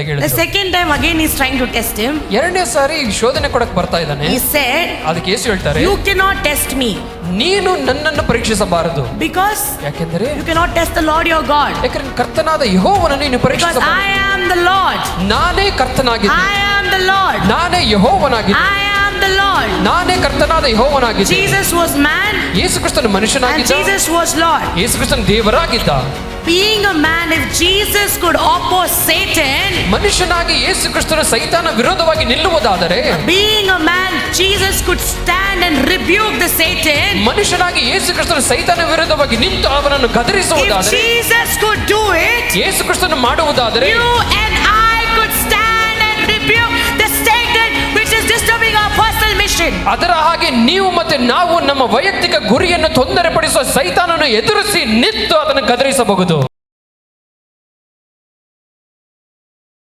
The second time again he's trying to test him. ಎರಡನೇ ಸಾರಿ ಶೋಧನೆ ಕೊಡಕ್ಕೆ ಬರ್ತಾ ಇದ್ದಾನೆ. He said, ಅದಕ್ಕೆ ಯೇಸು ಹೇಳ್ತಾರೆ, you cannot test me. ನೀನು ನನ್ನನ್ನು ಪರೀಕ್ಷಿಸಬಾರದು. Because ಯಾಕೆಂದರೆ you cannot test the Lord your God. ಯಾಕಂದ್ರೆ ಕರ್ತನಾದ ಯೆಹೋವನನ್ನು ನೀನು Because ಪರೀಕ್ಷಿಸಬಾರದು. I am the Lord. ನಾನೇ ಕರ್ತನಾಗಿದ್ದೇನೆ. I am the Lord. ನಾನೇ ಯೆಹೋವನಾಗಿದ್ದೇನೆ. I am the Lord. ನಾನೇ ಕರ್ತನಾದ ಯೆಹೋವನಾಗಿದ್ದೇನೆ. Jesus was man ಯೇಸು ಕ್ರಿಸ್ತನು and ಮನುಷ್ಯನಾಗಿದ್ದ. Jesus was Lord. ಯೇಸು ಕ್ರಿಸ್ತನು ದೇವರಾಗಿದ್ದ. Being a man, if Jesus could oppose Satan, ಮನುಷ್ಯನಾಗಿ ಯೇಸು ಕ್ರಿಸ್ತನು ಸೈತಾನ ವಿರೋಧವಾಗಿ ನಿಲ್ಲುವುದಾದರೆ, being a man, Jesus could stand and rebuke the Satan. ಮನುಷ್ಯನಾಗಿ ಯೇಸು ಕ್ರಿಸ್ತನು ಸೈತಾನ ವಿರೋಧವಾಗಿ ನಿಂತು ಅವನನ್ನು If ಗದರಿಸುವುದಾದರೆ, Jesus could do it, ಯೇಸು ಕ್ರಿಸ್ತನು ಮಾಡುವುದಾದರೆ, you and I could stand and rebuke the Satan which is disturbing our personal mission. ಅದರ ಹಾಗೆ ನೀವು ಮತ್ತೆ ನಾವು ನಮ್ಮ ವೈಯಕ್ತಿಕ ಗುರಿಯನ್ನು ತೊಂದರೆಪಡಿಸುವ ಸೈತಾನನ್ನು ಎದುರಿಸಿ ನಿಂತು ಅದನ್ನು ಗದರಿಸಬಹುದು.